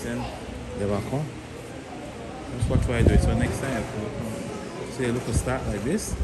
Christian de vacances. That's what I do. So next time, so you look to start like this.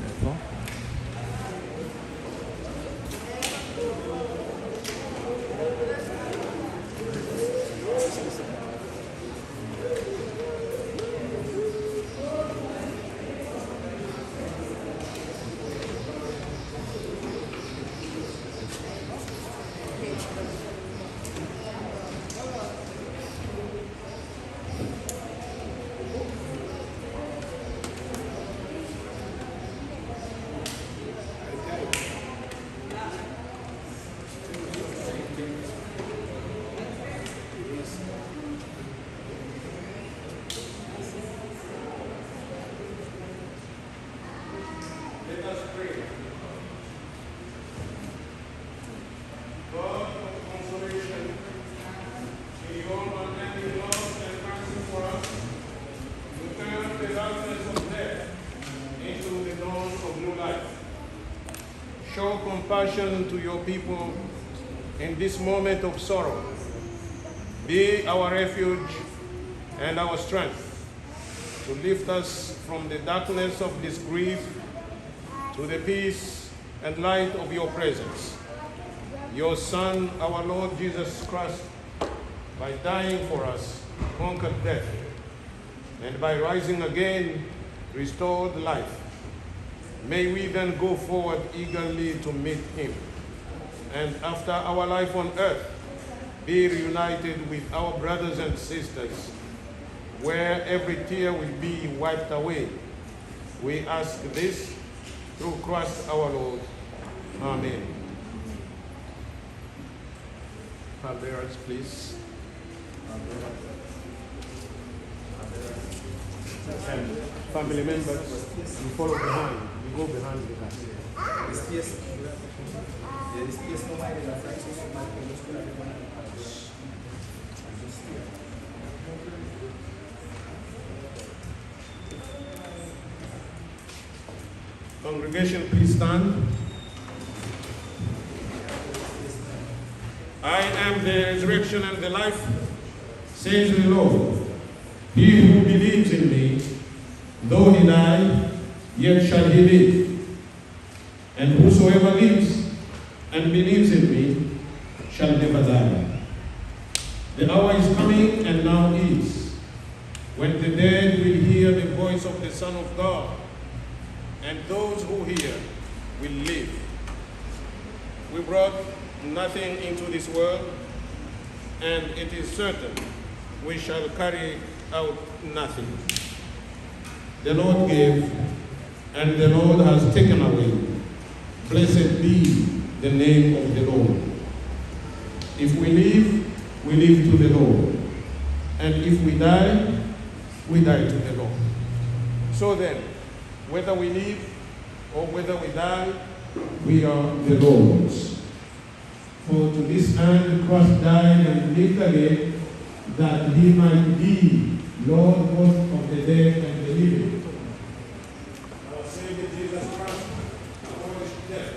Show compassion to your people in this moment of sorrow. Be our refuge and our strength to lift us from the darkness of this grief to the peace and light of your presence. Your Son, our Lord Jesus Christ, by dying for us, conquered death, and by rising again, restored life. May we then go forward eagerly to meet him, and after our life on earth, be reunited with our brothers and sisters, where every tear will be wiped away. We ask this through Christ our Lord. Amen. Pallbearers, please. And family members, you follow behind. You go behind the car. Congregation, please stand. I am the resurrection and the life, says the Lord. He who believes in me, though he die, yet shall he live. And whosoever lives and believes in me shall never die. The hour is coming, and now is, when the dead will hear the voice of the Son of God, and those who hear will live. We brought nothing into this world, and it is certain we shall carry out nothing. The Lord gave, and the Lord has taken away. Blessed be the name of the Lord. If we live to the Lord. And if we die to the Lord. So then, whether we live or whether we die, we are the Lord's. For to this end Christ died and lived again, that he might be Lord both of the dead and the living. Our Savior Jesus Christ abolished death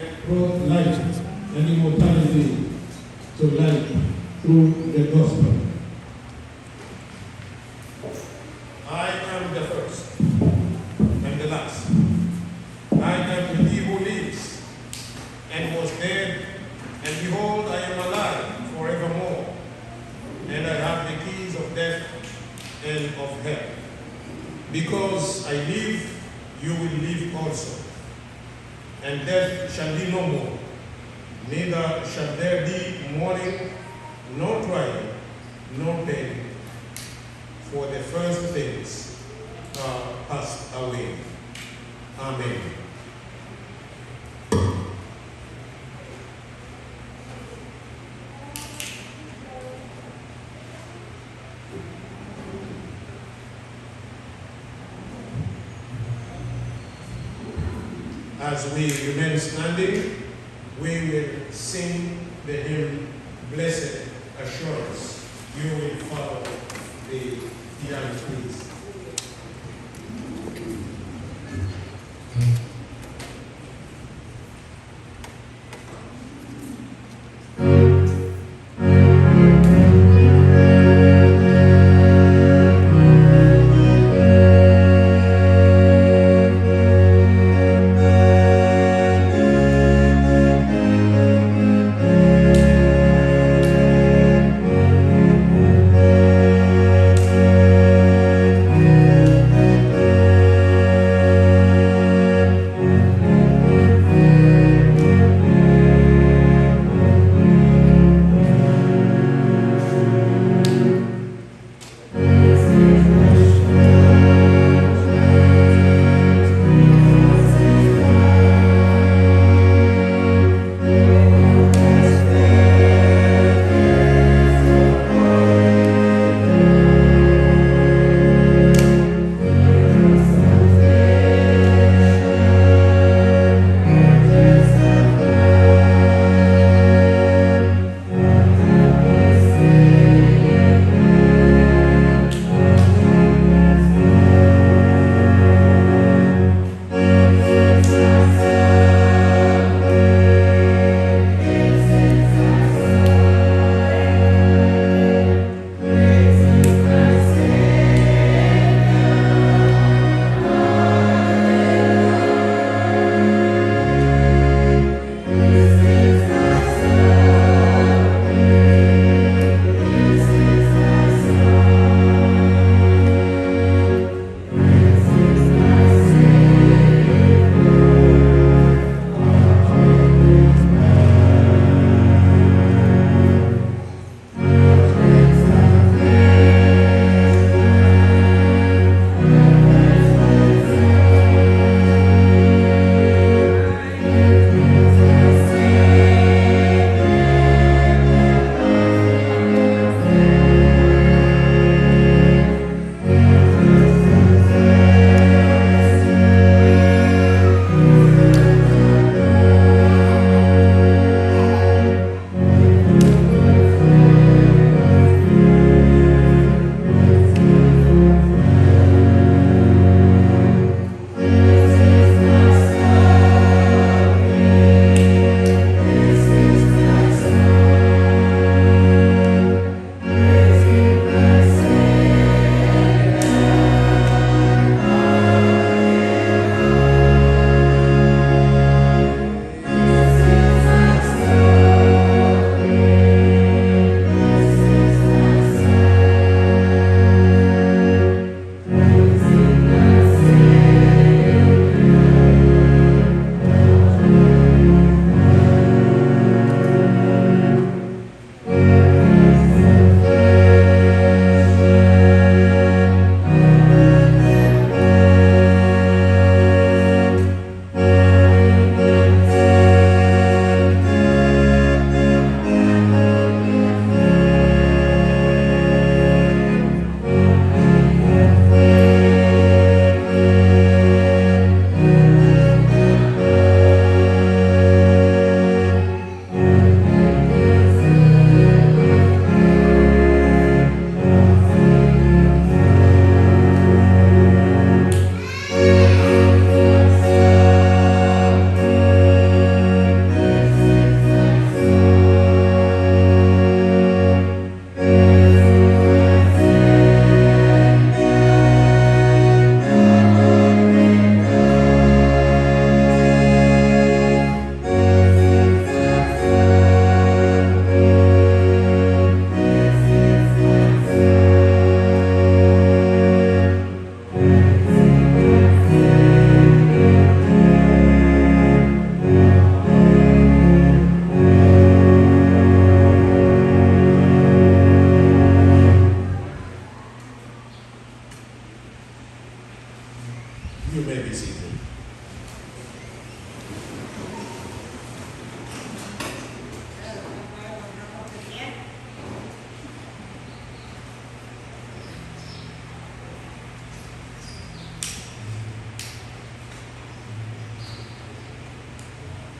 and brought light and immortality to light through the gospel. I am the first and the last. I am he who lives and was dead, and behold, I am alive forevermore, and I have the keys of death and of hell. Because I live, you will live also, and death shall be no more. Neither shall there be mourning, nor crying, nor pain, for the first things are passed away. Amen. As we remain standing, we will sing the hymn, Blessed Assurance. You will follow the piano, please.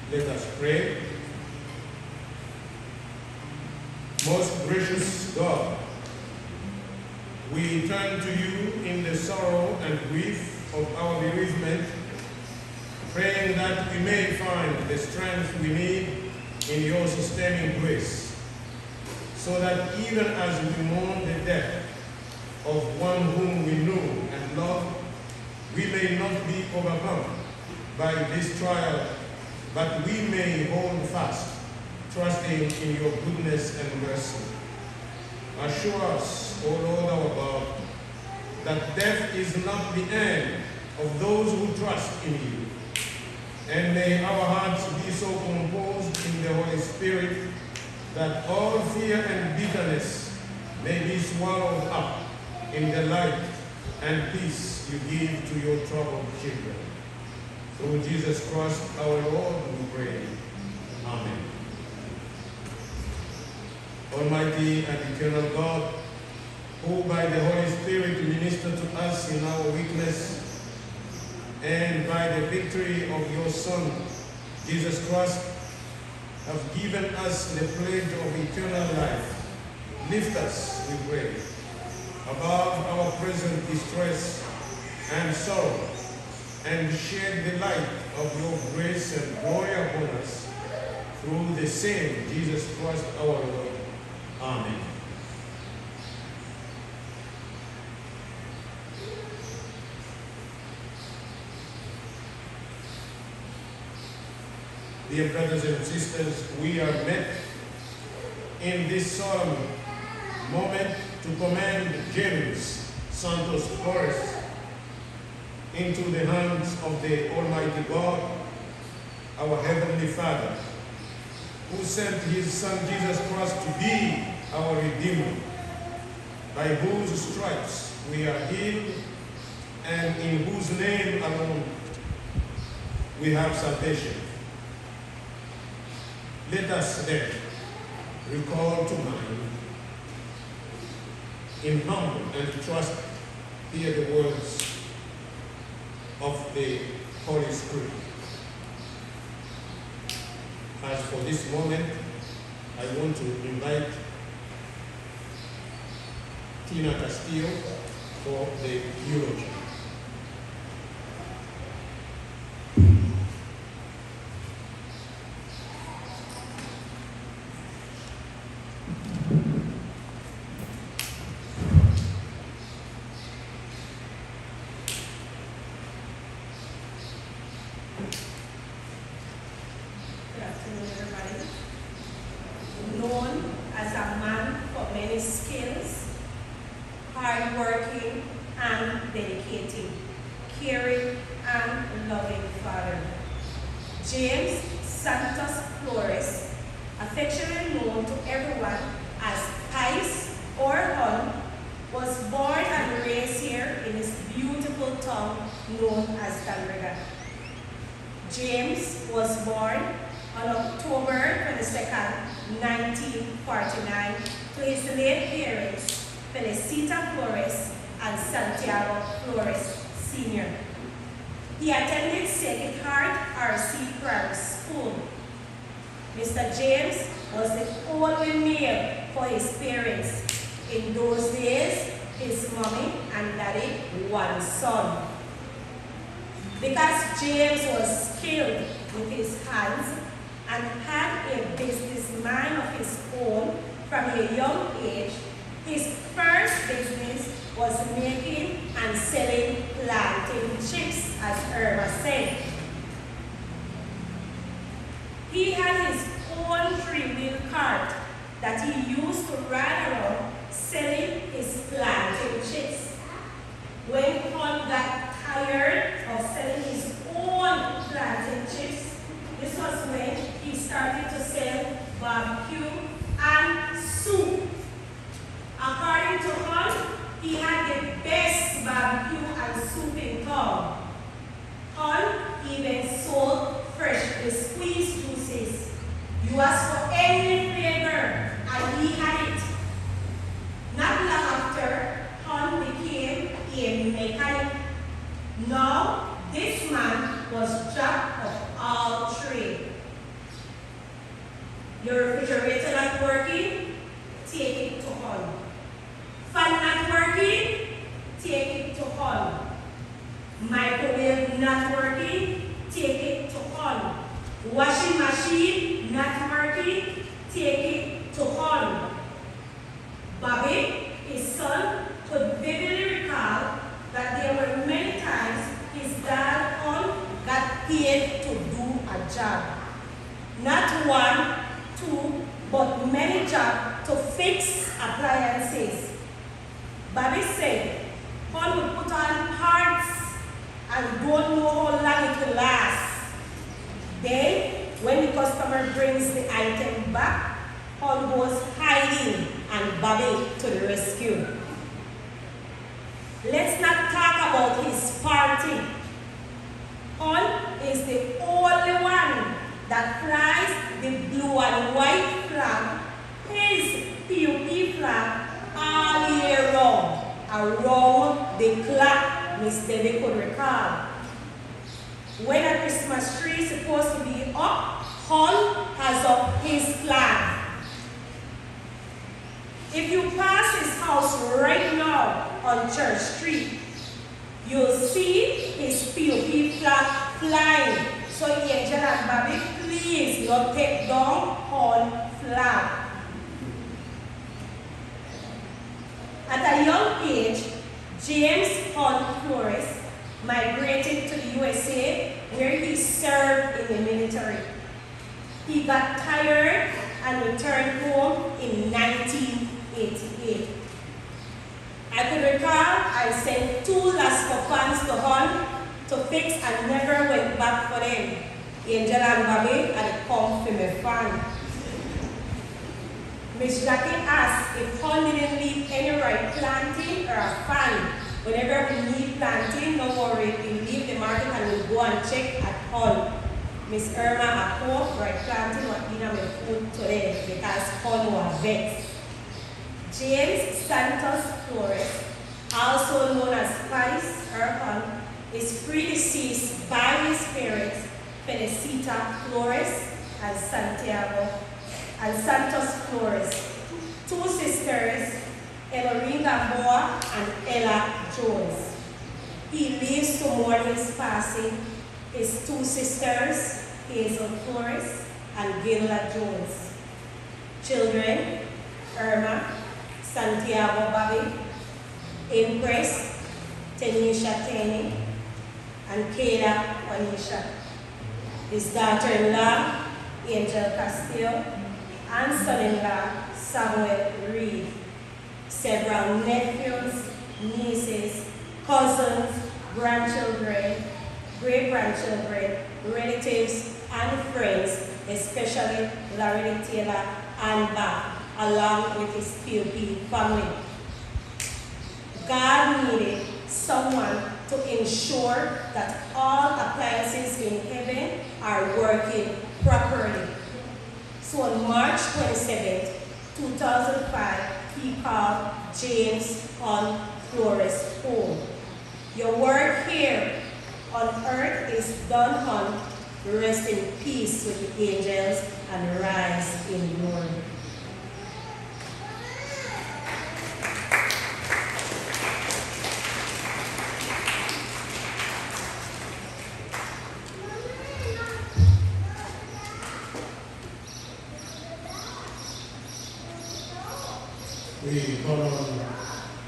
Let us pray. Most gracious God, we turn to you in the sorrow and grief of our bereavement, praying that we may find the strength we need in your sustaining grace, so that even as we mourn the death of one whom we know and love, we may not be overcome by this trial, but we may hold fast, trusting in your goodness and mercy. Assure us, O Lord our God, that death is not the end of those who trust in you. And may our hearts be so composed in the Holy Spirit that all fear and bitterness may be swallowed up in the light and peace you give to your troubled children. Through Jesus Christ our Lord we pray. Amen. Almighty and eternal God, who by the Holy Spirit minister to us in our weakness, and by the victory of your Son, Jesus Christ, have given us the pledge of eternal life. Lift us, we pray, above our present distress and sorrow, and shed the light of your grace and glory upon us, through the same Jesus Christ our Lord. Amen. Dear brothers and sisters, we are met in this solemn moment to commend James Santos Flores into the hands of the Almighty God, our Heavenly Father, who sent his Son Jesus Christ to be our Redeemer, by whose stripes we are healed, and in whose name alone we have salvation. Let us then recall to mind, in humble and trust, hear the words of the Holy Spirit. As for this moment, I want to invite Tina Castillo for the eulogy. James Santos Flores, affectionately known to everyone as Ice or Hun, was born and raised here in this beautiful town known as Dalriga. James was born on October 22nd, 1949, to his late parents, Felicita Flores and Santiago Flores Sr. He attended Sacred Heart RC Primary School. Mr. James was the only male for his parents. In those days, his mommy and daddy, one son. Because James was skilled with his hands and had a business mind of his own from a young age, his first business was making and selling plantain chips, as Irma said. He had his own three-wheel cart that he used to ride around selling his plantain chips. When Paul got tired of selling his own plantain chips, this was when he started to sell barbecue and soup. According to Paul, he had the best barbecue and soup in town. Paul even sold freshly squeezed juices. You asked for any flavor, and he had it. Not long after, Paul became a mechanic. Now, this man was jack of all trades. paid to do a job. Not one, two, but many jobs to fix appliances. Bobby said, Paul would put on parts and don't know how long it will last. Then, when the customer brings the item back, Paul goes hiding and Bobby to the rescue. Let's not talk about his party. Paul is the only one that flies the blue and white flag, his PUP flag, all year round, around the clock, Miss Debbie could recall. When a Christmas tree is supposed to be up, Paul has up his flag. If you pass his house right now on Church Street, you'll see his POP flag flying. So Angel and Bobby, please don't take down Paul flag. At a young age, James Hunt Flores migrated to the USA where he served in the military. He got tired and returned home in 1988. I could recall I sent 2 Lasco fans to Hunt to fix and never went back for them. Angel and Bobby had come for my fan. Miss Jackie asked if Hunt didn't leave any right planting or a fan. Whenever we need planting, no worry, we leave the market and we'll go and check at Hunt. Miss Irma at home, right planting what dinner will food today because Hunt was vexed. James Santos Flores, also known as Spice or Hunt, is predeceased by his parents, Felicita Flores and Santos Flores. 2 sisters, Elorinda Gamboa and Ella Jones. He lives to mourn his passing. His 2 sisters, Hazel Flores and Gilda Jones. Children, Irma, Santiago Bobby, Empress, Tanisha Taney, and Kayla Wanisha. His daughter-in-law, Angel Castillo, and son-in-law, Samuel Reed. Several nephews, nieces, cousins, grandchildren, great-grandchildren, relatives, and friends, especially Larry Taylor and Bach, along with his POP family. God needed someone to ensure that all appliances in heaven are working properly. So on March 27, 2005, he called James Hunt Flores home. Your work here on earth is done, Hunt. Rest in peace with the angels and rise in glory. We call on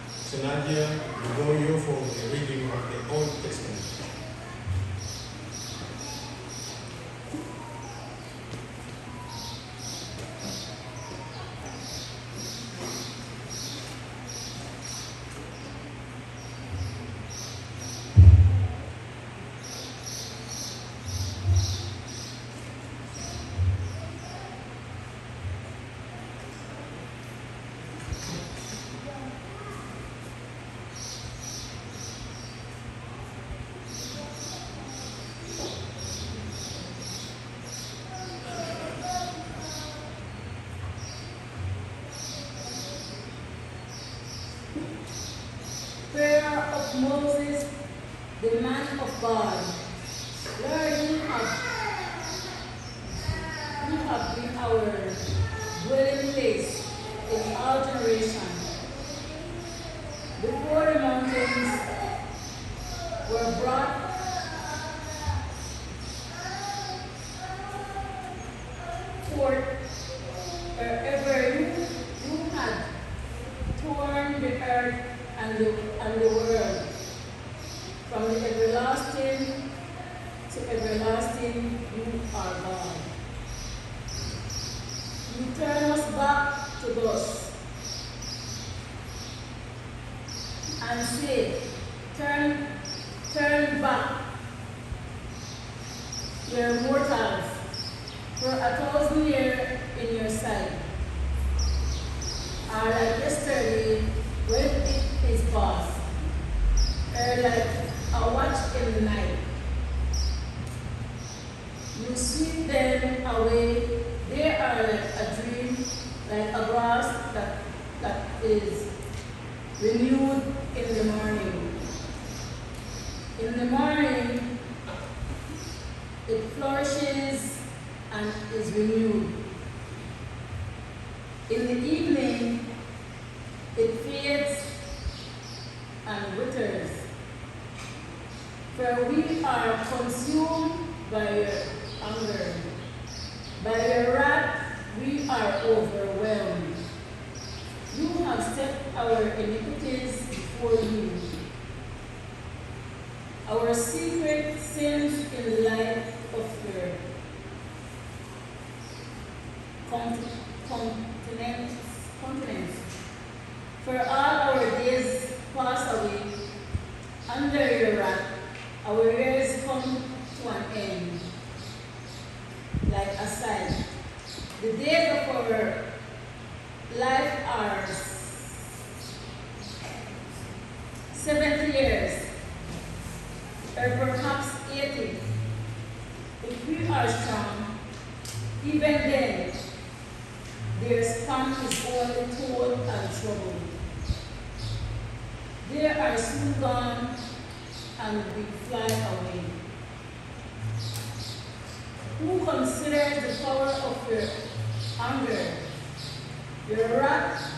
Senadia Gregorio for the reading of the Old Testament. Prayer of Moses, the man of God. Lord, you have been our dwelling place in all generations. Before the mountains were brought forth, wherever you had torn the earth and the world, from the everlasting to everlasting. forgetting you are God. You turn us back to dust and say, turn back, you're mortals, for 1,000 years in your sight are like yesterday when it is past, are like a watch in the night. You sweep them away, they are like a dream, like a grass that is renewed in the morning. In the morning, it flourishes and is renewed. In the evening, it fades and withers. For we are consumed by your anger. By your wrath, we are overwhelmed. You have set our iniquities before you, our secret sins in the light of your countenance. For all our days pass away under your wrath, our years come to an end, like a sigh. The days of our life are 70 years, or perhaps 80. If we are strong, even then, their span is only told and troubled. They are soon gone and we fly away. Who considers the power of your anger? Your wrath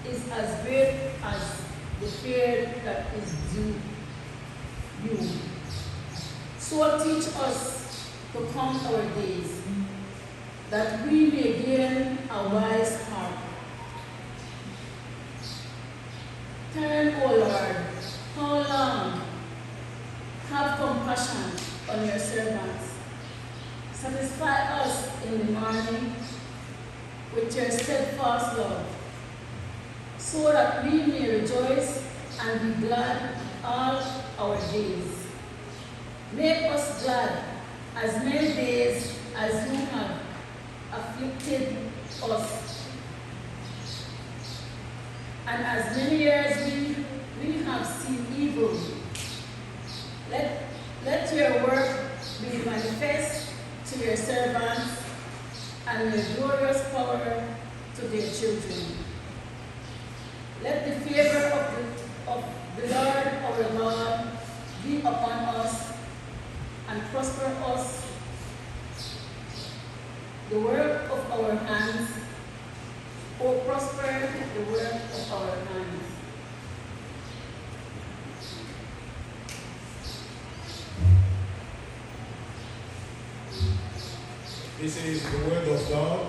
is as great as the fear that is due you. So teach us to count our days, that we may gain a wise heart. Turn, O Lord, how long? Have compassion on your servants. Satisfy us in the morning with your steadfast love, so that we may rejoice and be glad all our days. Make us glad as many days as you have afflicted us, and as many years we have seen evil. Let your work be manifest to your servants, and your glorious power to their children. Let the favor of the Lord our God be upon us and prosper us, the work of our hands, or prosper the work of our hands. This is the word of God.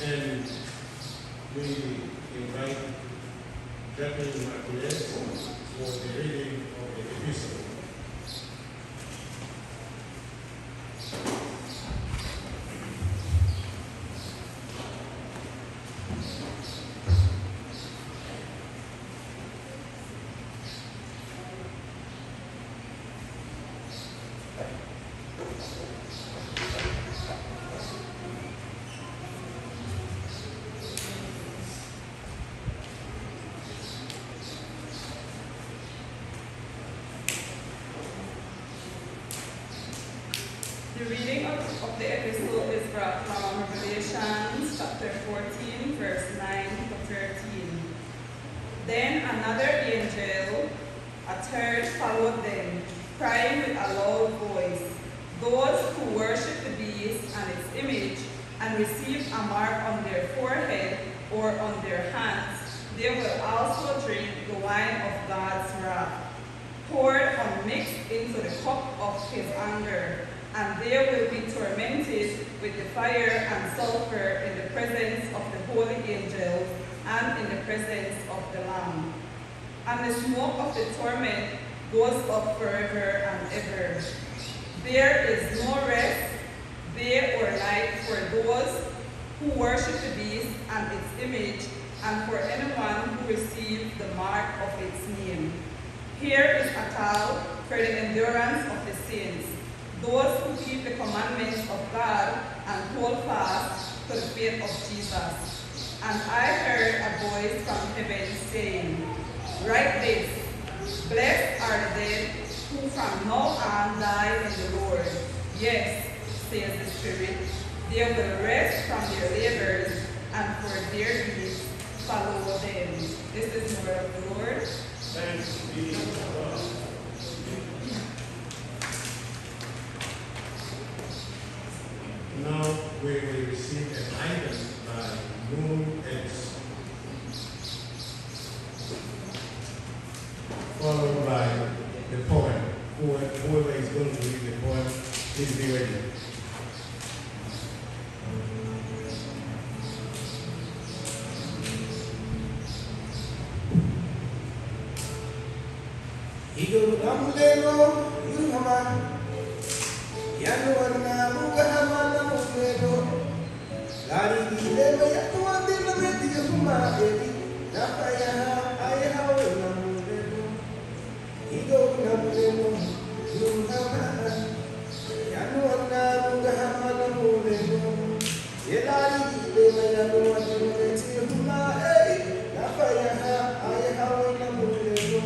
And we invite Jacqueline Martinez for the reading of the epistle. The reading of the epistle is brought from Revelation chapter 14, verse 9 to 13. Then another angel, a third, followed them, crying with a loud voice, "Those who worship the beast and its image and receive a mark on their forehead or on their hands, they will also drink the wine of God's wrath, poured unmixed into the cup of his anger. And they will be tormented with the fire and sulfur in the presence of the holy angels and in the presence of the Lamb. and the smoke of the torment goes up forever and ever. There is no rest, day or night, for those who worship the beast and its image, and for anyone who receives the mark of its name. Here is a towel for the endurance of the saints, those who keep the commandments of God and hold fast to the faith of Jesus. And I heard a voice from heaven saying, "Write this, blessed are the dead who from now on die in the Lord. Yes, says the Spirit, they will rest from their labors, and for their deeds follow them." This is the word of the Lord. Thanks be to God. Now we will receive an item by Moon X, followed by the poem. Whoever is going to read the poem, please be ready. Hidup kamu leno, yurhama. Yanu warna muka hama namu leno. Lari di leno ya tuan di lemeti yurhama edi. Napa ya ayah awe namu leno. Hidup kamu leno, yurhama. Yanu warna muka hama namu leno. Lari di leno ya tuan di lemeti yurhama edi. Napa ya ayah awe namu leno.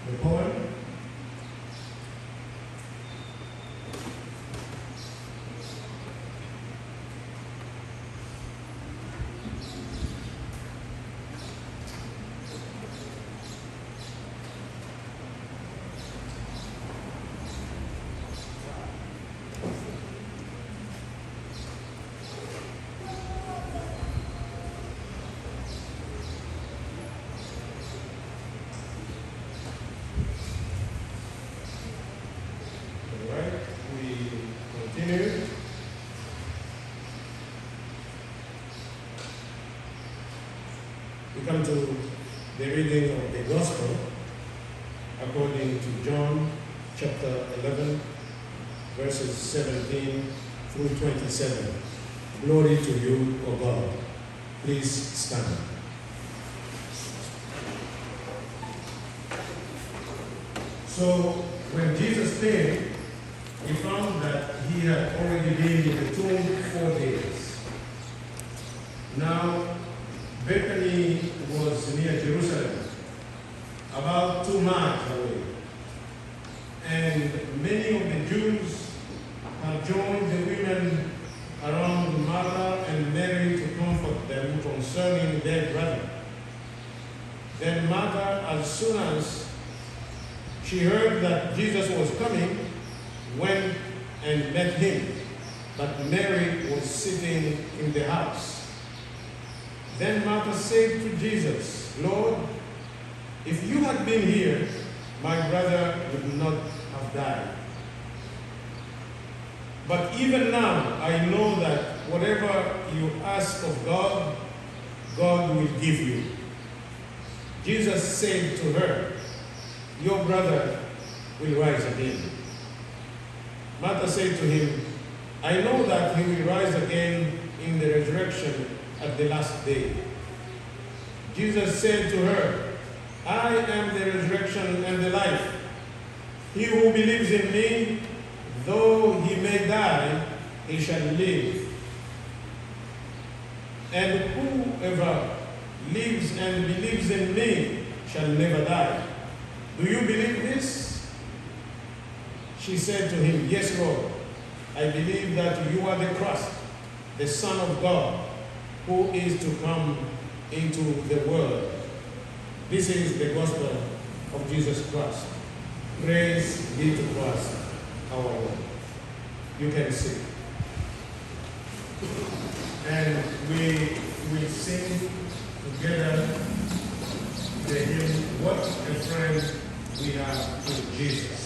The poem. We come to the reading of the Gospel according to John chapter 11, verses 17 through 27. Glory to you, O God. Please stand. So when Jesus came, he found that he had already been in the tomb 4 days. Now, Bethany was near Jerusalem, about 2 miles away. And many of the Jews had joined the women around Martha and Mary to comfort them concerning their brother. Then Martha, as soon as she heard that Jesus was coming, went and met him, but Mary was sitting in the house. Then Martha said to Jesus, "Lord, if you had been here, my brother would not have died. But even now I know that whatever you ask of God, God will give you." Jesus said to her, "Your brother will rise again." Martha said to him, "I know that he will rise again in the resurrection at the last day." Jesus said to her, "I am the resurrection and the life. He who believes in me, though he may die, he shall live. And whoever lives and believes in me shall never die. Do you believe this?" She said to him, "Yes, Lord. I believe that you are the Christ, the Son of God, who is to come into the world." This is the gospel of Jesus Christ. Praise be to Christ, our Lord. You can sing. And we will sing together the hymn, "What a Friend We Have in Jesus."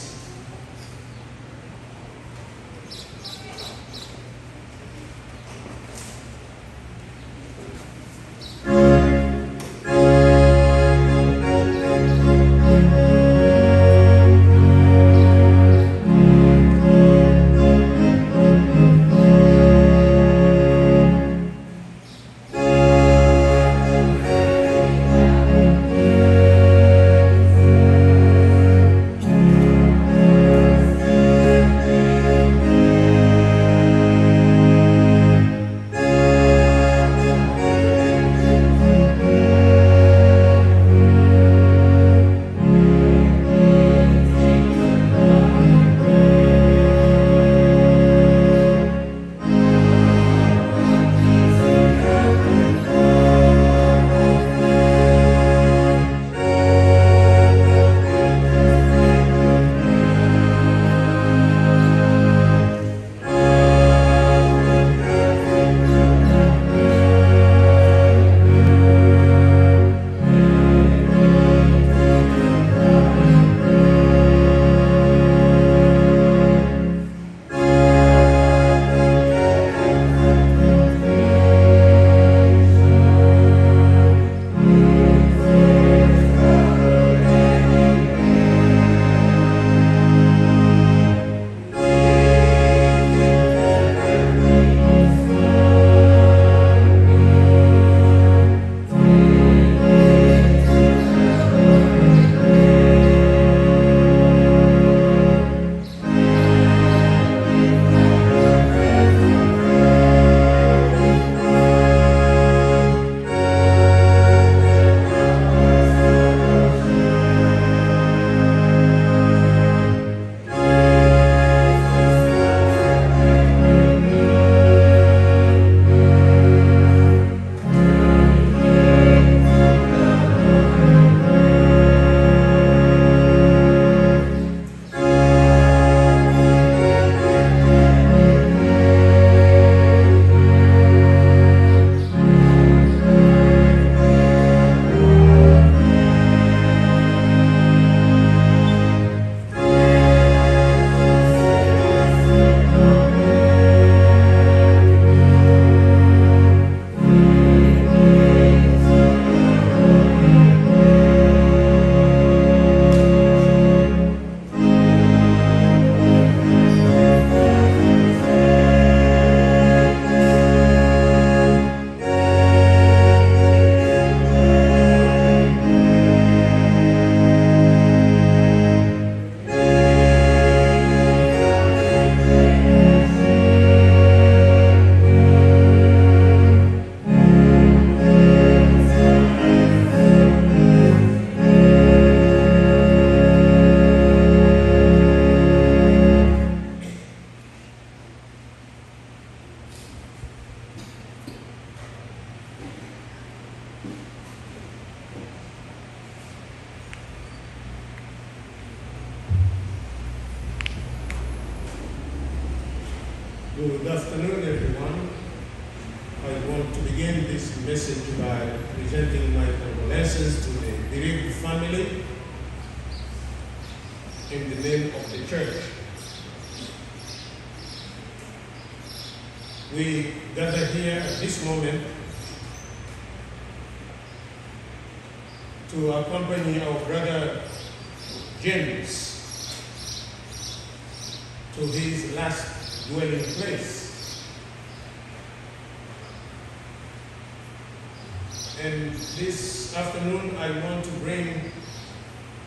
Good afternoon, everyone. I want to begin this message by presenting my condolences to the bereaved family in the name of the church. We gather here at this moment to accompany our brother James to his last dwelling place. And this afternoon I want to bring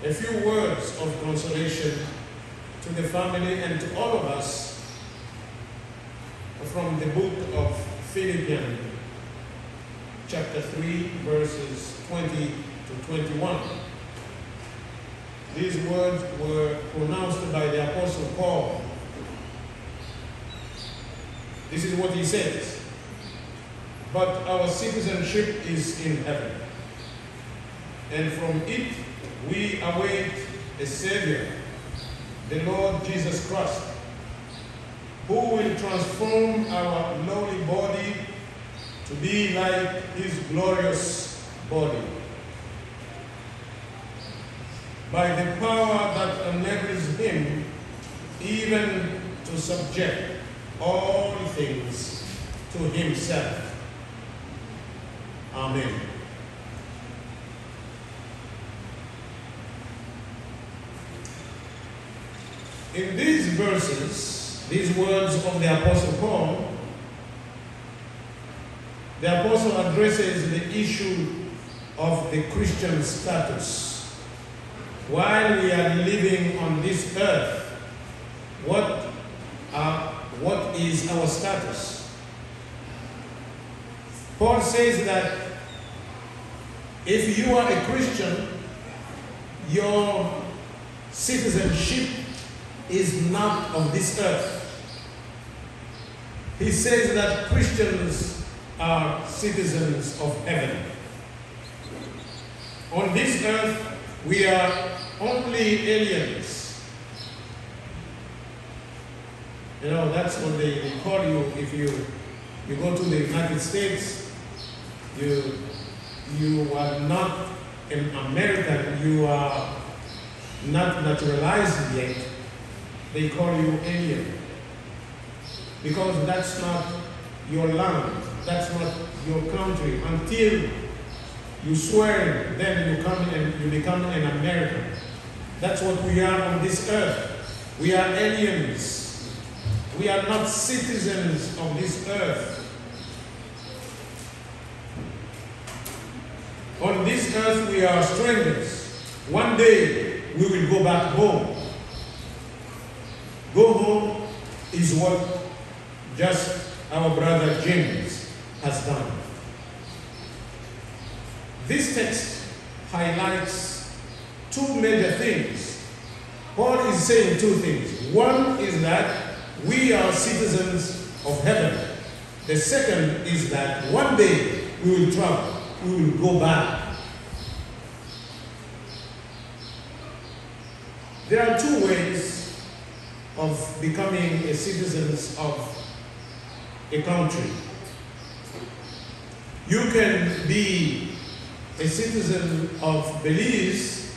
a few words of consolation to the family and to all of us from the book of Philippians, chapter 3, verses 20 to 21. These words were pronounced by the Apostle Paul. This is what he says: "But our citizenship is in heaven, and from it we await a Savior, the Lord Jesus Christ, who will transform our lowly body to be like his glorious body, by the power that enables him even to subject all things to himself." Amen. In these verses, these words of the Apostle Paul, the Apostle addresses the issue of the Christian status. While we are living on this earth, what is our status? Paul says that if you are a Christian, your citizenship is not of this earth. He says that Christians are citizens of heaven. On this earth, we are only aliens. You know, that's what they call you if you go to the United States. You are not an American, you are not naturalized yet. They call you alien, because that's not your land, that's not your country. Until you swear, then you become an American. That's what we are on this earth. We are aliens. We are not citizens of this earth. On this earth we are strangers. One day we will go back home. Go home is what just our brother James has done. This text highlights two major things. Paul is saying two things. One is that we are citizens of heaven. The second is that one day we will travel, we will go back. There are two ways of becoming a citizen of a country. You can be a citizen of Belize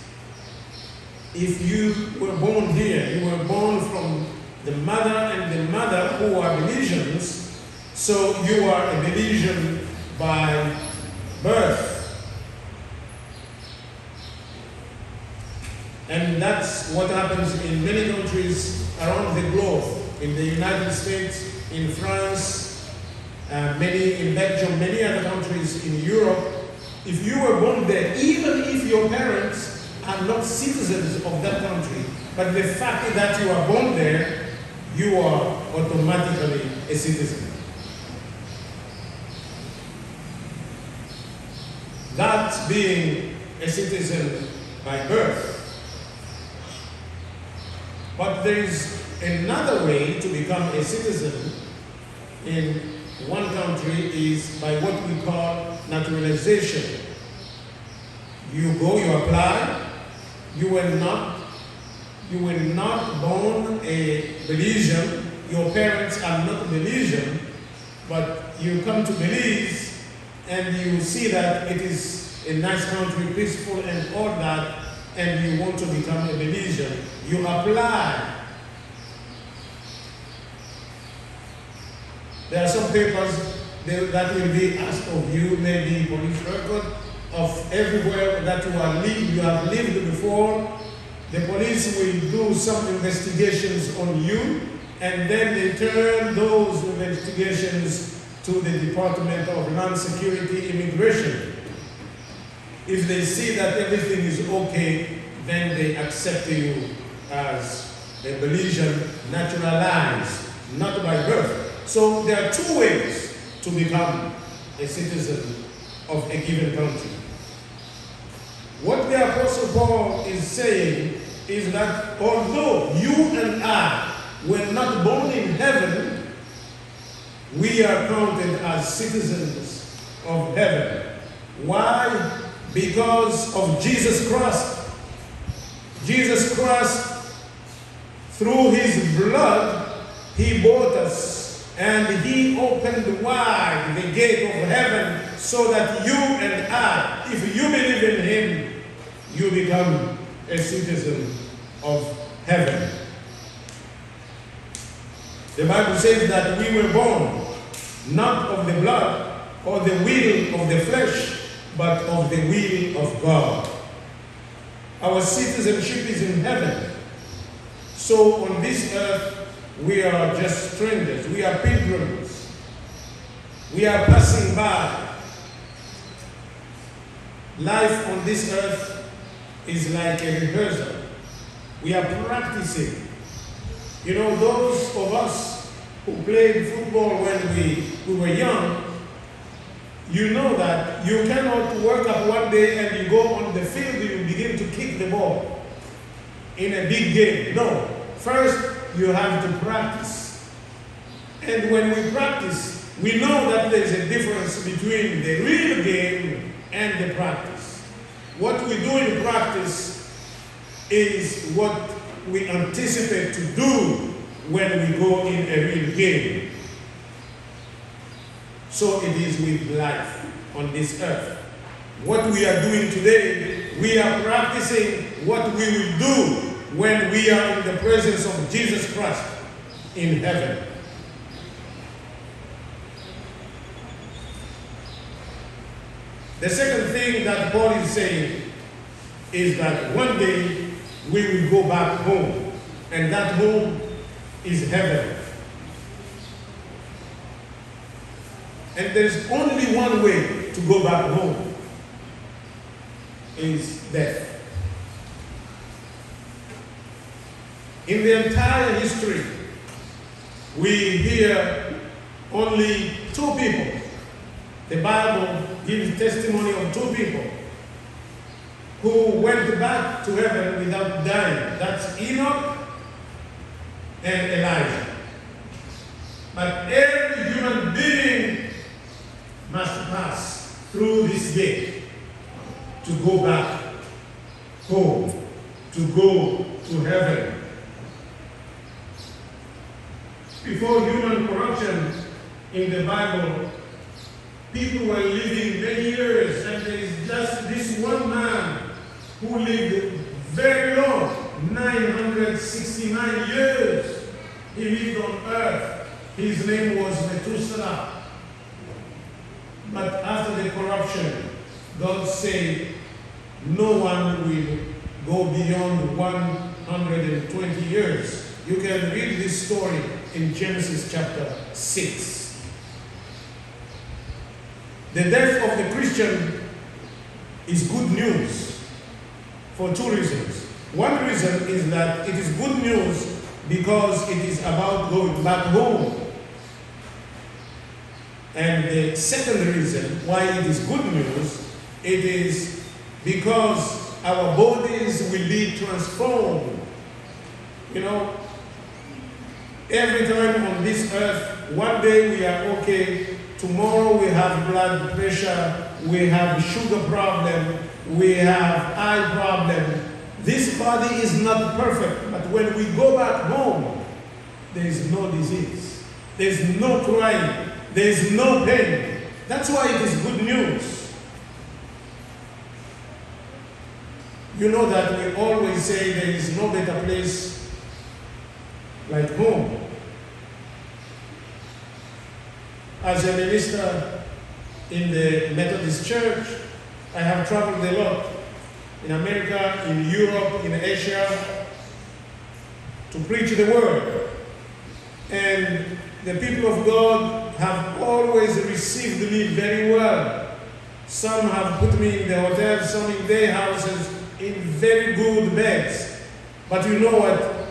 if you were born here. You were born from the mother and the mother who are Belizeans, so you are a Belizean by birth. And that's what happens in many countries around the globe. In the United States, in France, many in Belgium, many other countries in Europe. If you were born there, even if your parents are not citizens of that country, but the fact that you are born there, you are automatically a citizen. That's being a citizen by birth. But there is another way to become a citizen in one country is by what we call naturalization. You go, you apply, you were not born a Belizean, your parents are not Belizean, but you come to Belize and you see that it is a nice country, peaceful and all that, and you want to become a Belizean. You apply. There are some papers that will be asked of you, maybe police record, of everywhere that you have lived before. The police will do some investigations on you, and then they turn those investigations to the Department of Land Security Immigration. If they see that everything is okay, then they accept you as a Belizean naturalized, not by birth. So there are two ways to become a citizen of a given country. What the Apostle Paul is saying is that although you and I were not born in heaven, we are counted as citizens of heaven. Why? Because of Jesus Christ. Jesus Christ, through his blood, he bought us, and he opened wide the gate of heaven so that you and I, if you believe in him, you become a citizen of heaven. The Bible says that we were born not of the blood or the will of the flesh, but of the will of God. Our citizenship is in heaven. So on this earth, we are just strangers. We are pilgrims. We are passing by. Life on this earth is like a rehearsal. We are practicing. You know, those of us who played football when we were young, you know that you cannot wake up one day and you go on the field and you begin to kick the ball in a big game. No. First, you have to practice. And when we practice, we know that there's a difference between the real game and the practice. What we do in practice is what we anticipate to do when we go in a real game. So it is with life on this earth. What we are doing today, we are practicing what we will do when we are in the presence of Jesus Christ in heaven. The second thing that Paul is saying is that one day we will go back home, and that home is heaven. And there's only one way to go back home, is death. In the entire history, we hear only two people. The Bible gives testimony of two people who went back to heaven without dying. That's Enoch and Elijah. But every human being must pass through this gate to go back home, to go to heaven. Before human corruption in the Bible, people were living many years, and there is just this one man who lived very long, 969 years. He lived on earth. His name was Methuselah. But after the corruption, God said, no one will go beyond 120 years. You can read this story in Genesis chapter 6. The death of the Christian is good news for two reasons. One reason is that it is good news because it is about going back home. And the second reason why it is good news, it is because our bodies will be transformed. You know, every time on this earth, one day we are okay, tomorrow we have blood pressure, we have sugar problem, we have eye problem. This body is not perfect, but when we go back home, there is no disease, there is no crying, there is no pain. That's why it is good news. You know that we always say there is no better place like home. As a minister in the Methodist Church, I have traveled a lot in America, in Europe, in Asia, to preach the word. And the people of God have always received me very well. Some have put me in the hotel, some in their houses, in very good beds. But you know what?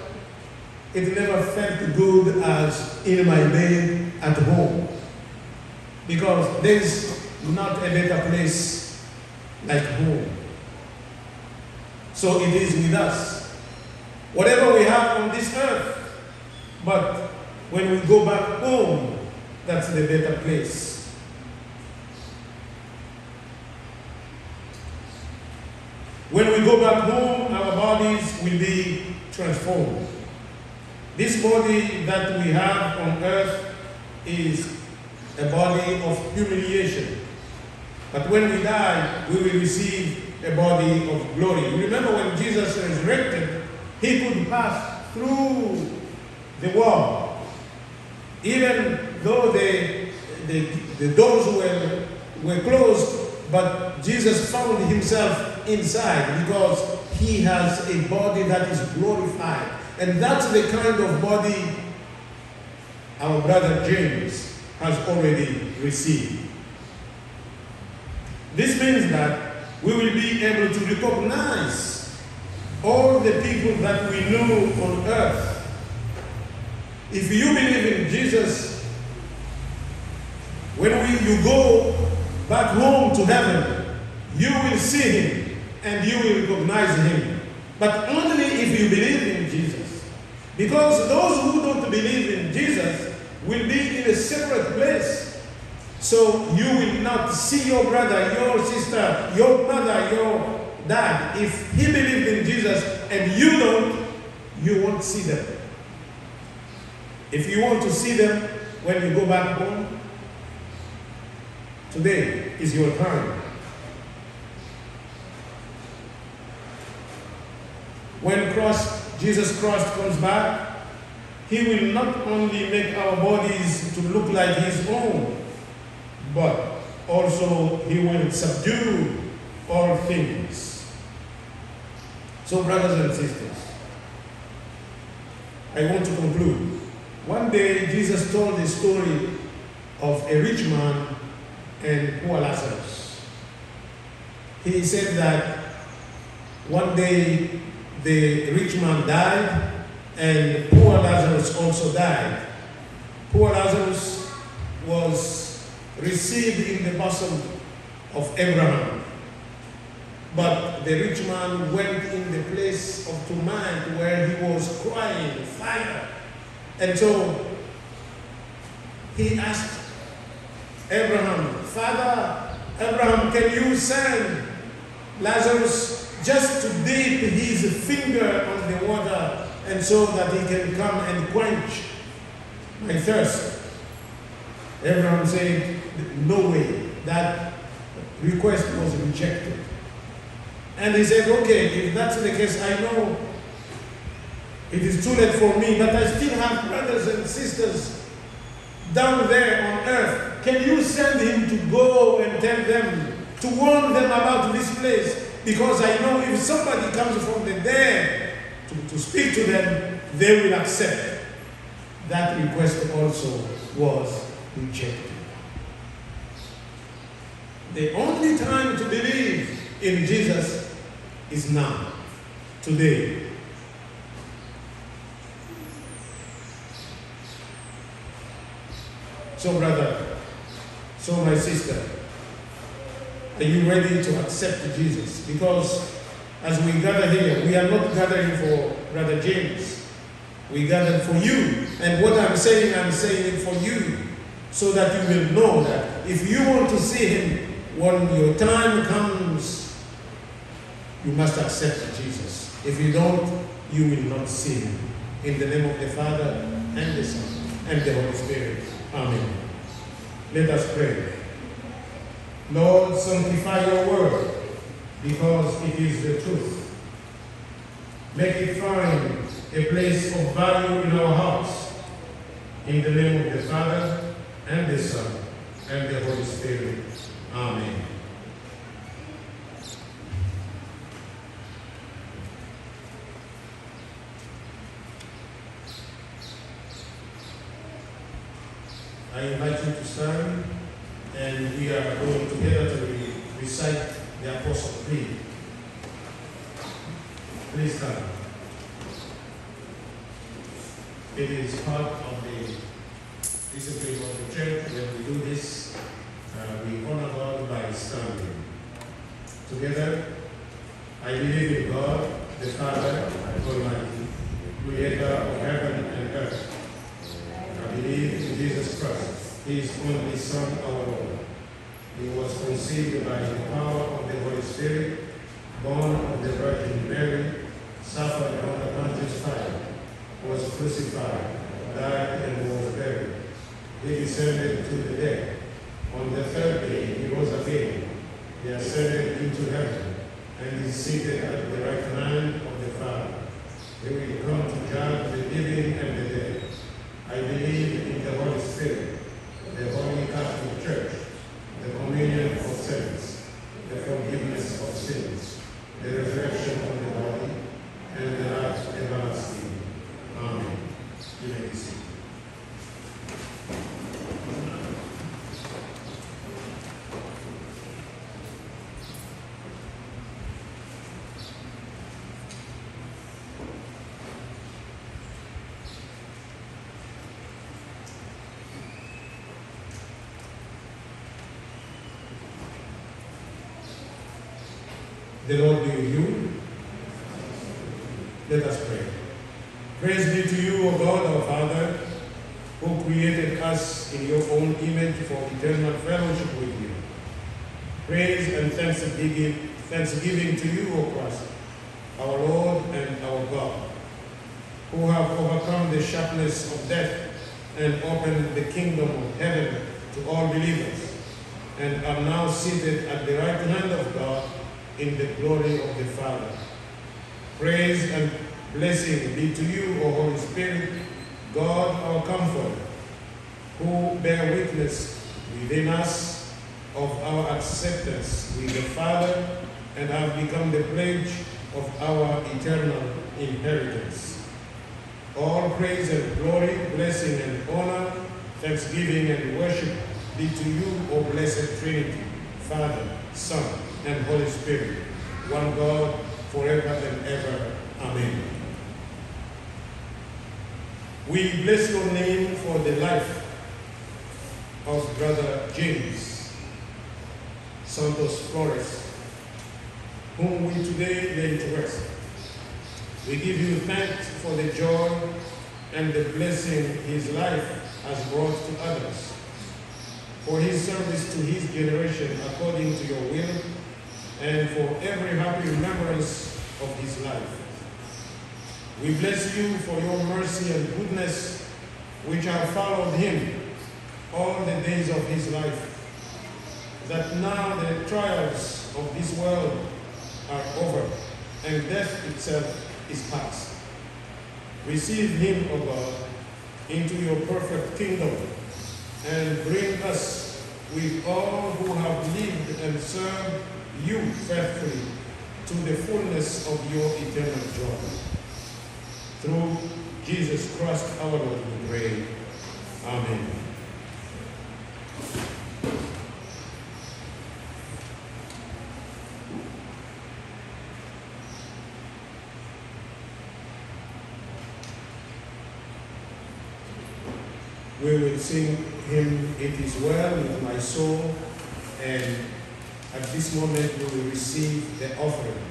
It never felt good as in my bed at home. Because there's not a better place like home. So it is with us. Whatever we have on this earth, but when we go back home, that's the better place. When we go back home, our bodies will be transformed. This body that we have on earth is a body of humiliation. But when we die, we will receive a body of glory. Remember when Jesus resurrected, he could pass through the wall. Even though the doors were closed, but Jesus found himself inside because he has a body that is glorified. And that's the kind of body our brother James has already received. This means that we will be able to recognize all the people that we know on earth. If you believe in Jesus, when you go back home to heaven, you will see him and you will recognize him. But only if you believe in Jesus. Because those who don't believe in Jesus will be in a separate place. So you will not see your brother, your sister, your mother, your dad. If he believed in Jesus and you don't, you won't see them. If you want to see them when you go back home, today is your time. When Jesus Christ comes back, he will not only make our bodies to look like his own, but also he will subdue all things. So brothers and sisters, I want to conclude. One day Jesus told the story of a rich man and poor Lazarus. He said that one day the rich man died and poor Lazarus also died. Poor Lazarus was received in the bosom of Abraham. But the rich man went in the place of torment where he was crying fire. And so he asked Abraham, Father Abraham, can you send Lazarus just to dip his finger on the water and so that he can come and quench my thirst? Abraham said, no way. That request was rejected. And he said, okay, if that's the case, I know it is too late for me, but I still have brothers and sisters down there on earth. Can you send him to go and tell them, to warn them about this place? Because I know if somebody comes from the dead to speak to them, they will accept. That request also was rejected. The only time to believe in Jesus is now, today. So brother, so my sister, are you ready to accept Jesus? Because as we gather here, we are not gathering for Brother James. We gather for you. And what I'm saying it for you. So that you will know that if you want to see him, when your time comes, you must accept Jesus. If you don't, you will not see him. In the name of the Father, and the Son, and the Holy Spirit. Amen. Let us pray. Lord, sanctify your word, because it is the truth. Make it find a place of value in our hearts. In the name of the Father, and the Son, and the Holy Spirit. Amen. I invite you to stand, and we are going together to recite the Apostle Creed. Please stand. It is part of the discipline of the church. When we do this, we honor God by standing. Together, I believe in God, the Father Almighty, creator of heaven and earth. I believe in Jesus Christ, his only Son, our Lord. He was conceived by the power of the Holy Spirit, born of the Virgin Mary, suffered under Pontius Pilate, was crucified, died, and was buried. He descended to the dead. On the third day, he rose again. He ascended into heaven and is seated at the right hand of the Father. He will come to judge the living and the dead. I believe in the Holy Spirit, the Holy Catholic Church, the communion of saints, the forgiveness of sins, the resurrection of the body, and the life everlasting. Amen. You may be seated. The Lord be with you. Let us pray. Praise be to you, O God, our Father, who created us in your own image for eternal fellowship with you. Praise and thanksgiving to you, O Christ, our Lord and our God, who have overcome the sharpness of death and opened the kingdom of heaven to all believers, and are now seated at the right hand of God in the glory of the Father. Praise and blessing be to you, O Holy Spirit, God our Comforter, who bear witness within us of our acceptance with the Father and have become the pledge of our eternal inheritance. All praise and glory, blessing and honor, thanksgiving and worship be to you, O blessed Trinity, Father, Son, and Holy Spirit, one God, forever and ever. Amen. We bless your name for the life of Brother James Santos Flores, whom we today lay to rest. We give you thanks for the joy and the blessing his life has brought to others, for his service to his generation according to your will, and for every happy remembrance of his life. We bless you for your mercy and goodness, which have followed him all the days of his life, that now the trials of this world are over, and death itself is past. Receive him, O God, into your perfect kingdom, and bring us with all who have lived and served you faithfully to the fullness of your eternal joy. Through Jesus Christ our Lord we pray. Amen. We will sing hymn, It Is Well With My Soul, and at this moment we will receive the offerings.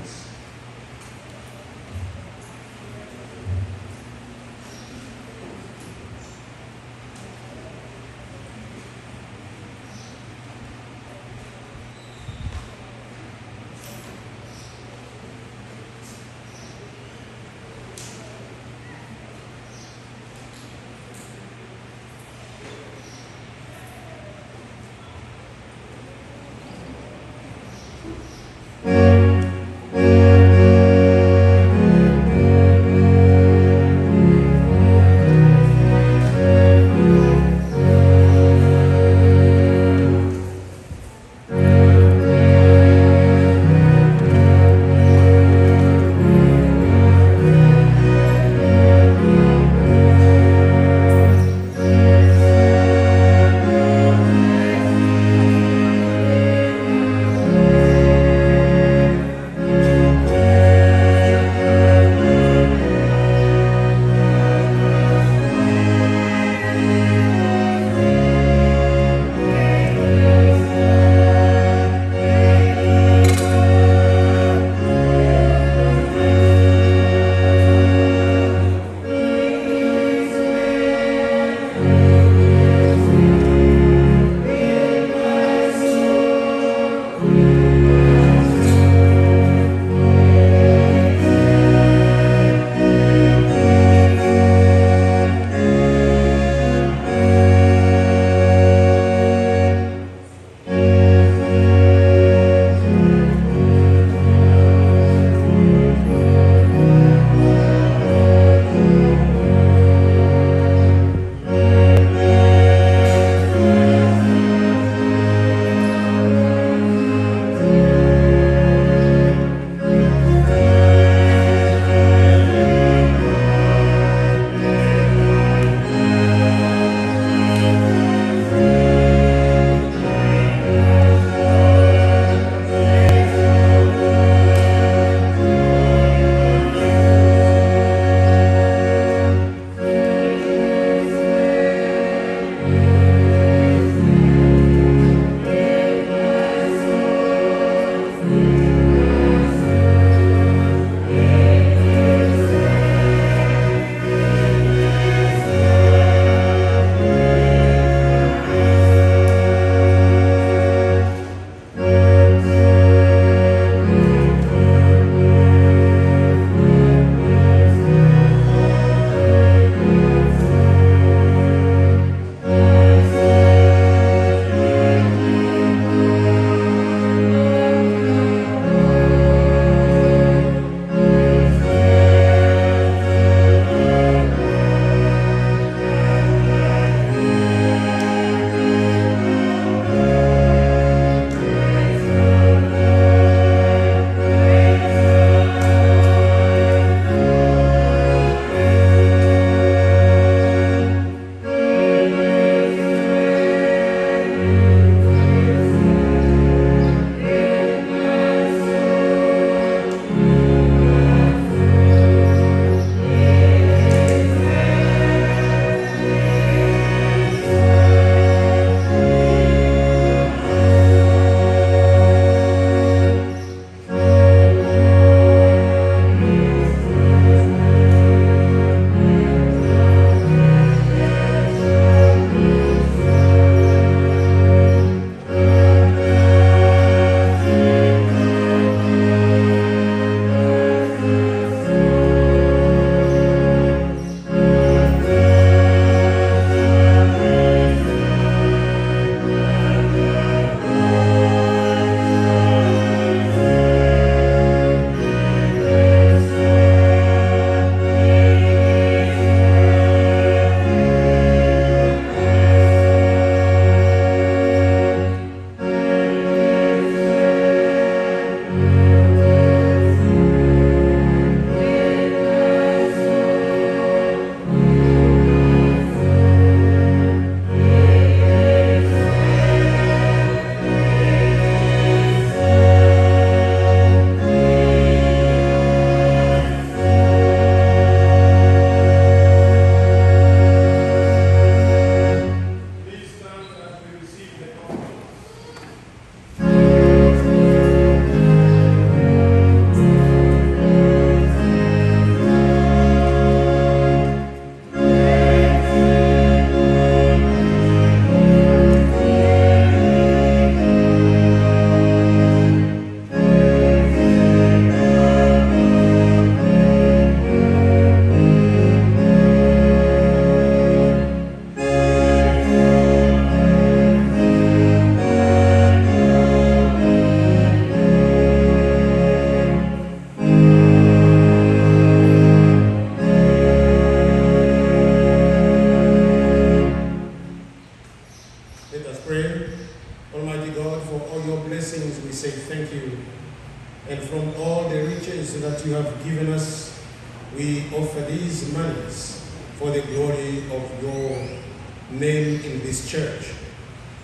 we offer these monies for the glory of your name in this church.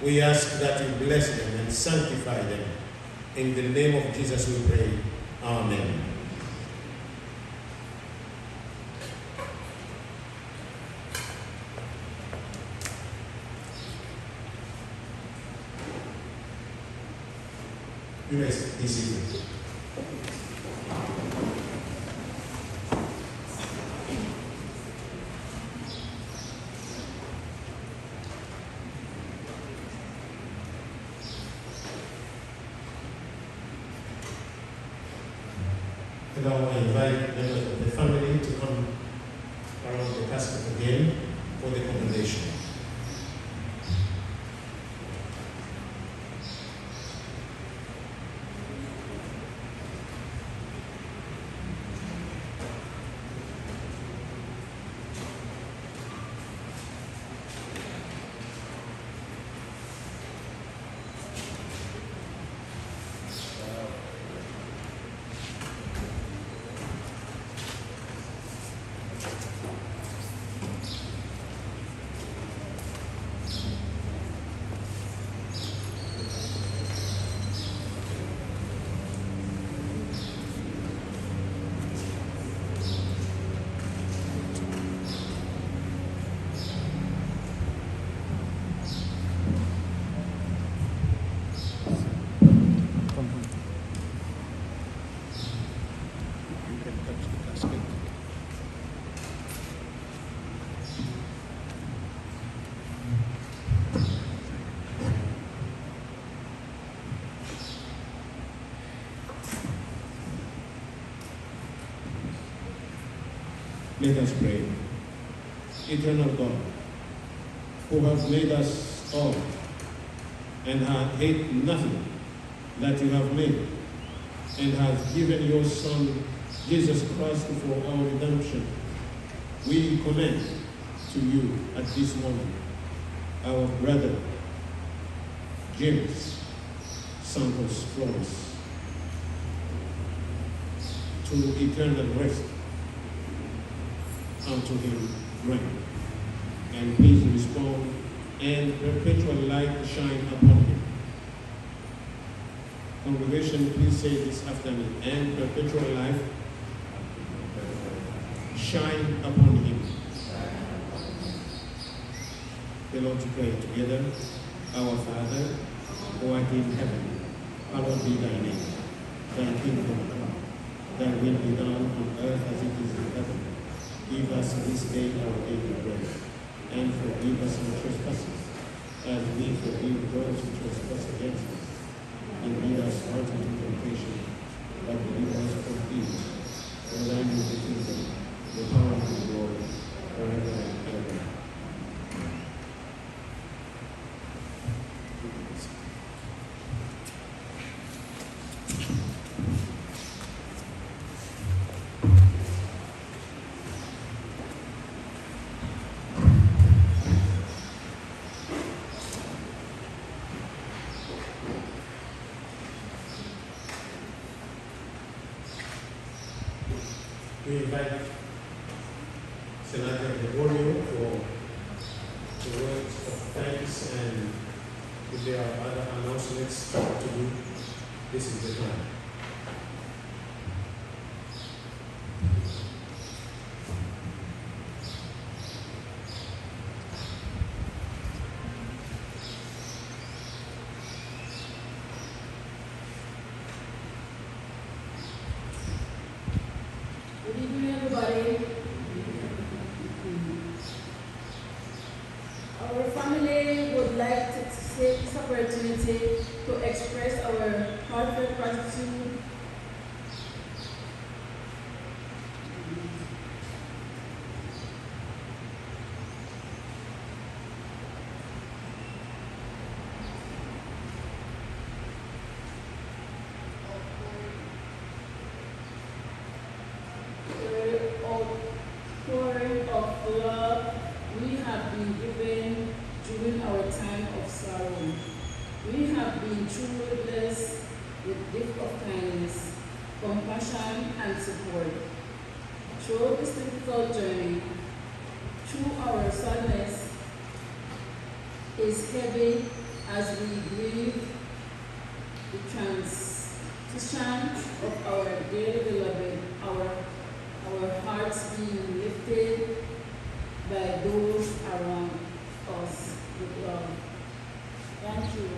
We ask that you bless them and sanctify them. In the name of Jesus we pray. Amen. You may be seated. And I will invite members of the family to come around the casket again for the commendation. Let us pray. Eternal God, who has made us all and hate nothing that you have made, and has given your Son, Jesus Christ, for our redemption, we commend to you at this moment our brother, James Santos Flores, to eternal rest unto him grant. And please respond, and perpetual light shine upon him. Congregation, please say this after me. And perpetual life shine upon him. The Lord to pray together. Our Father, who art in heaven, hallowed be thy name. Thy kingdom come. Thy will be done on earth as it is in heaven. Give us this day our daily bread, and forgive us our trespasses, as we forgive those who trespass against us. And lead us not into temptation, but deliver us from evil. For thine is the kingdom, the power, and the glory, forever and ever. We invite Senator Gregorio for the words of thanks, and if there are other announcements to do, this is the time. Good evening, everybody. Our family would like to take this opportunity to express our heartfelt gratitude outpouring of love we have been given during our time of sorrow. We have been truly blessed with gift of kindness, compassion, and support. throughout this difficult journey, through our sadness is heavy as we grieve the transition of our dearly beloved, our hearts being lifted by those around us with love. Thank you.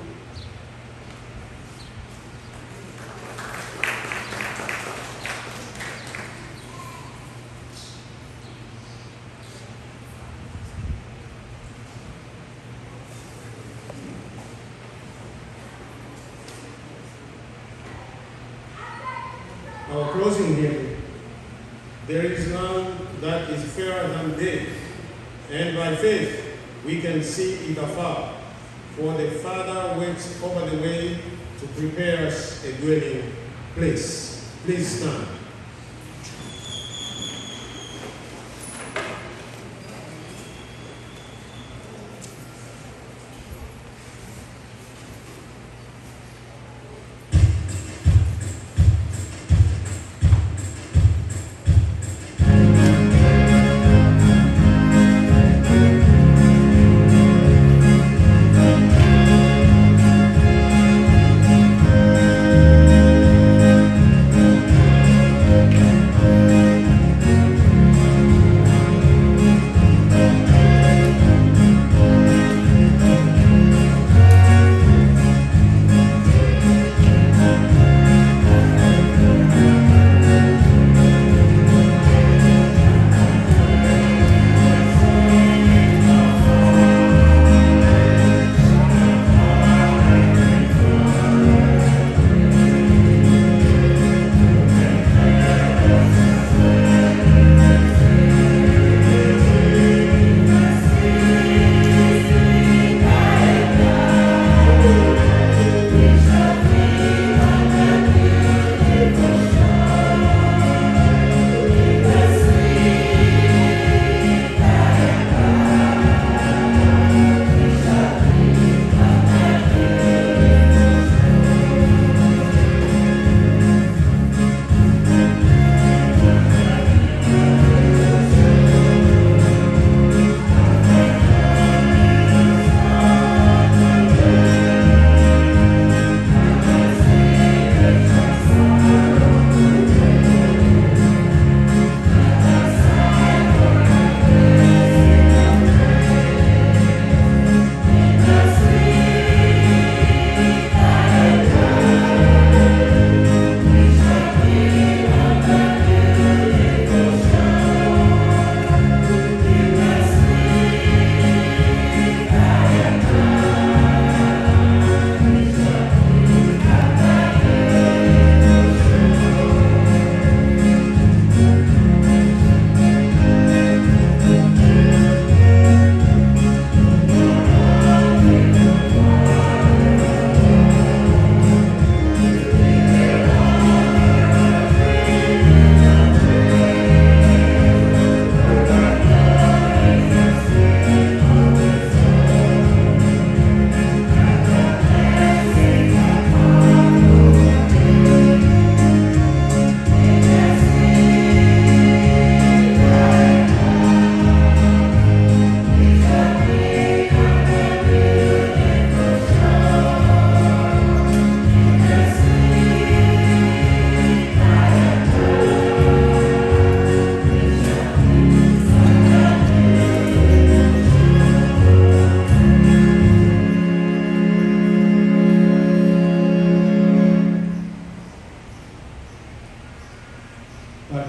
Our closing hymn, there is none that is fairer than day, and by faith we can see it afar, for the Father waits over the way to prepare us a dwelling place. Please stand.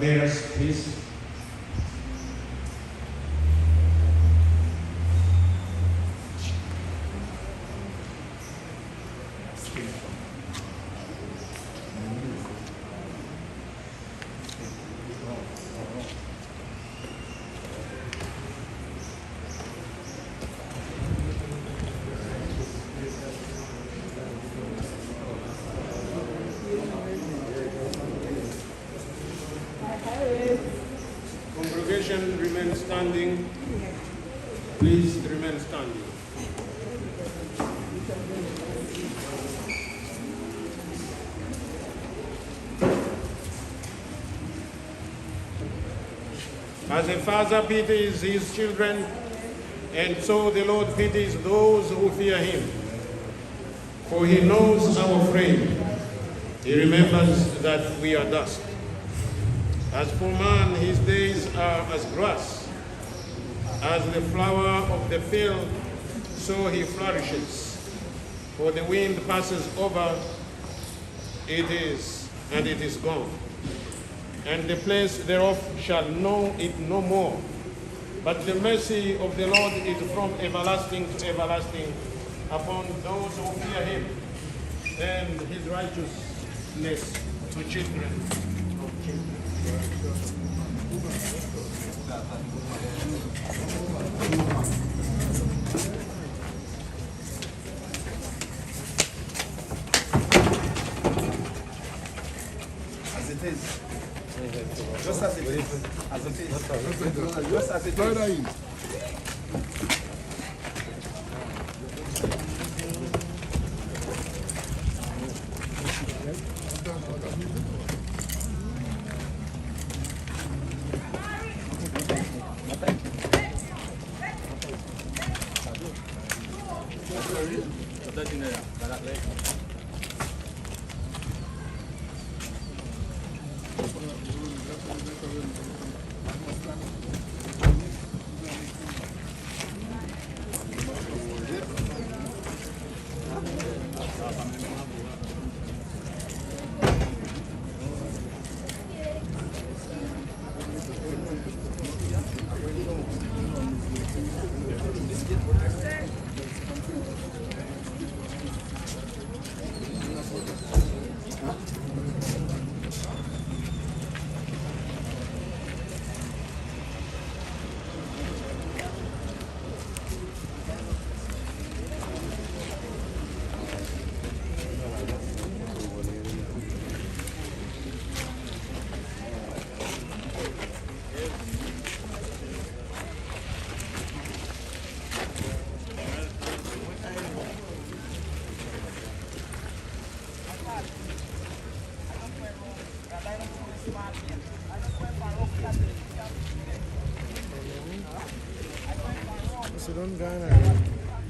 Bearers, please. Congregation, remain standing. Please remain standing. As a father pities his children, and so the Lord pities those who fear him. For he knows our frame. He remembers that we are dust. As for man, his days are as grass. As the flower of the field, so he flourishes. For the wind passes over it is, and it is gone. And the place thereof shall know it no more. But the mercy of the Lord is from everlasting to everlasting upon those who fear him, and his righteousness to children of children. As it is. Just as it is. As it is. Just as it is.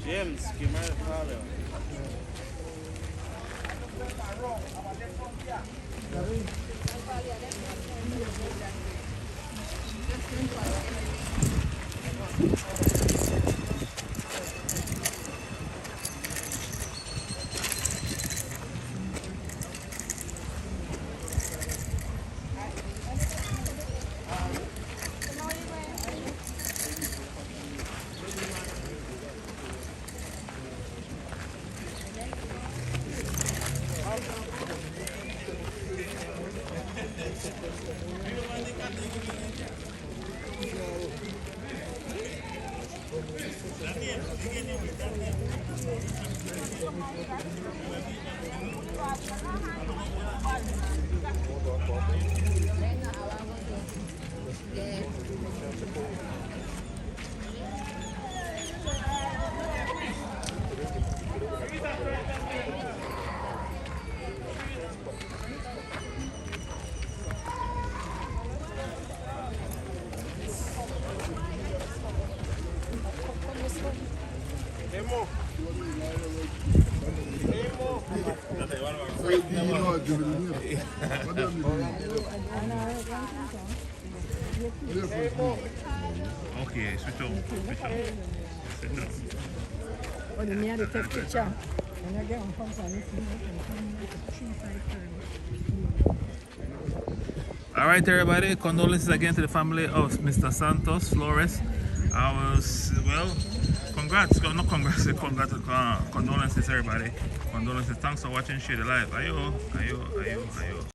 James, give me the call. Okay, switch on. When you need to take picture. When I get on All right, everybody. Condolences again to the family of Mr. Santos Flores. Congrats. Not congrats. Condolences, everybody. Condolences. Thanks for watching Share the Life. Ayo.